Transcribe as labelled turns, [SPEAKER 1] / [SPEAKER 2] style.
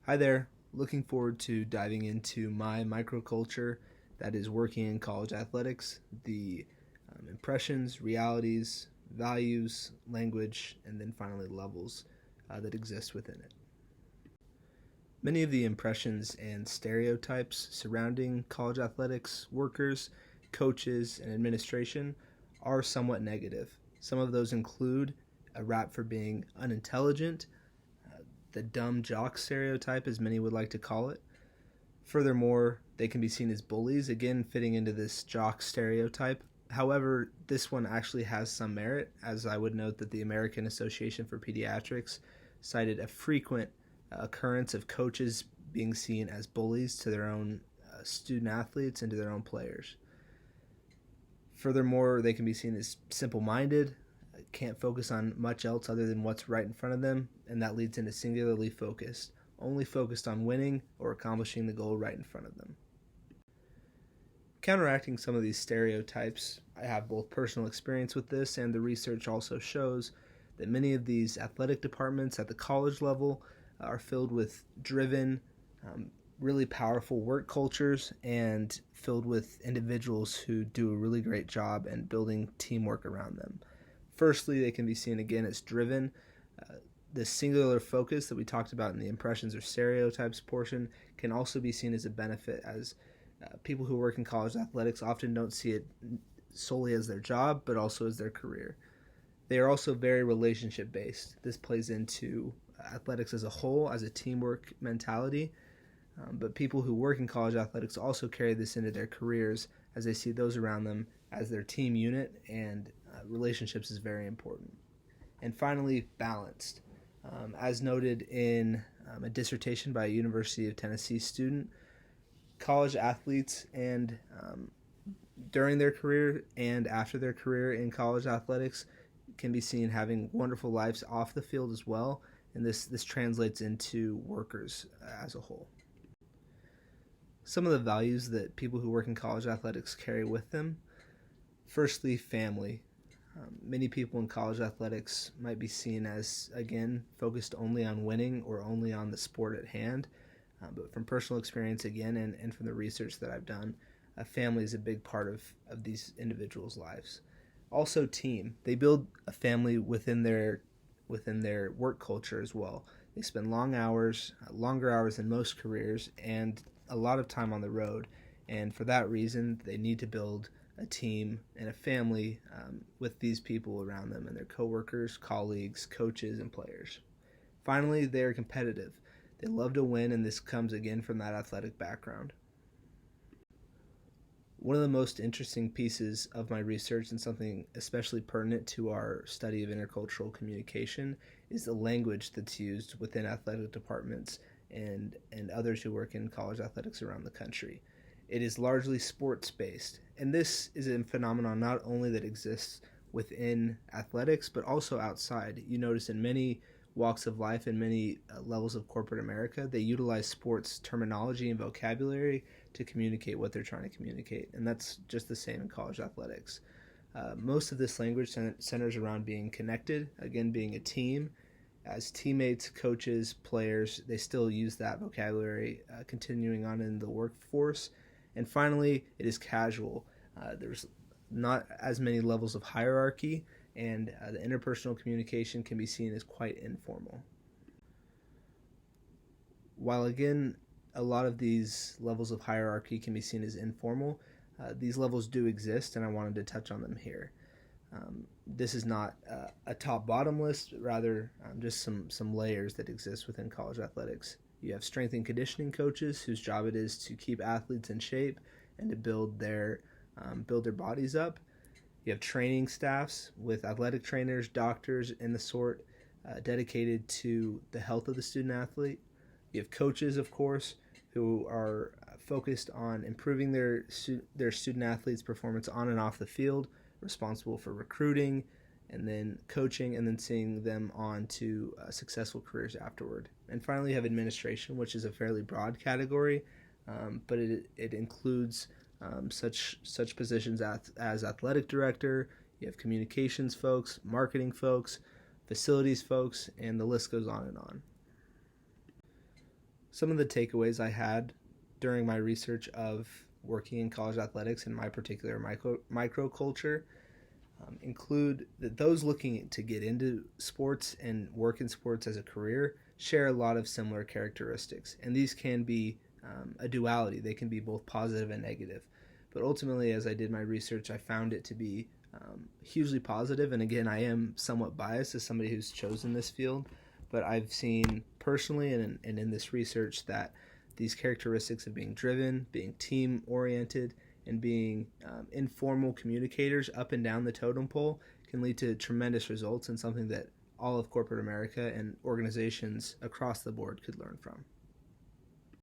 [SPEAKER 1] Hi there. Looking forward to diving into my microculture that is working in college athletics, the impressions, realities, values, language, and then finally levels that exist within it. Many of the impressions and stereotypes surrounding college athletics workers, coaches, and administration are somewhat negative. Some of those include a rap for being unintelligent, the dumb jock stereotype, as many would like to call it. Furthermore, they can be seen as bullies, again fitting into this jock stereotype. However, this one actually has some merit, as I would note that the American Association for Pediatrics cited a frequent occurrence of coaches being seen as bullies to their own student athletes and to their own players. Furthermore, they can be seen as simple-minded, can't focus on much else other than what's right in front of them, and that leads into singularly focused, only focused on winning or accomplishing the goal right in front of them. Counteracting some of these stereotypes, I have both personal experience with this, and the research also shows that many of these athletic departments at the college level are filled with driven, really powerful work cultures and filled with individuals who do a really great job in building teamwork around them. Firstly, they can be seen again as driven. The singular focus that we talked about in the impressions or stereotypes portion can also be seen as a benefit, as people who work in college athletics often don't see it solely as their job, but also as their career. They are also very relationship based. This plays into athletics as a whole, as a teamwork mentality. But people who work in college athletics also carry this into their careers, as they see those around them as their team unit, and relationships is very important. And finally, balanced. As noted in a dissertation by a University of Tennessee student, college athletes and during their career and after their career in college athletics can be seen having wonderful lives off the field as well, and this translates into workers as a whole. Some of the values that people who work in college athletics carry with them. Firstly, family. Many people in college athletics might be seen as, again, focused only on winning or only on the sport at hand. But from personal experience, again, and from the research that I've done, family is a big part of these individuals' lives. Also, team. They build a family within their work culture as well. They spend long hours, longer hours than most careers, and a lot of time on the road. And for that reason, they need to build a team and a family with these people around them and their coworkers, colleagues, coaches, and players. Finally, they are competitive. They love to win, and this comes again from that athletic background. One of the most interesting pieces of my research, and something especially pertinent to our study of intercultural communication, is the language that's used within athletic departments and others who work in college athletics around the country. It is largely sports-based, and this is a phenomenon not only that exists within athletics, but also outside. You notice in many walks of life and many levels of corporate America, they utilize sports terminology and vocabulary to communicate what they're trying to communicate, and that's just the same in college athletics. Most of this language centers around being connected, again, being a team. As teammates, coaches, players, they still use that vocabulary continuing on in the workforce. And finally, it is casual. There's not as many levels of hierarchy, and the interpersonal communication can be seen as quite informal. While again, a lot of these levels of hierarchy can be seen as informal, these levels do exist, and I wanted to touch on them here. This is not a top-bottom list, rather just some layers that exist within college athletics. You have strength and conditioning coaches whose job it is to keep athletes in shape and to build their bodies up. You have training staffs with athletic trainers, doctors, and the sort dedicated to the health of the student athlete. You have coaches, of course, who are focused on improving their student athletes' performance on and off the field, responsible for recruiting and then coaching and then seeing them on to successful careers afterward. And finally, you have administration, which is a fairly broad category, but it includes such positions as athletic director. You have communications folks, marketing folks, facilities folks, and the list goes on and on. Some of the takeaways I had during my research of working in college athletics in my particular microculture include that those looking to get into sports and work in sports as a career share a lot of similar characteristics. And these can be a duality, they can be both positive and negative. But ultimately, as I did my research, I found it to be hugely positive. And again, I am somewhat biased as somebody who's chosen this field, but I've seen personally and in this research that these characteristics of being driven, being team oriented, and being informal communicators up and down the totem pole can lead to tremendous results and something that all of corporate America and organizations across the board could learn from.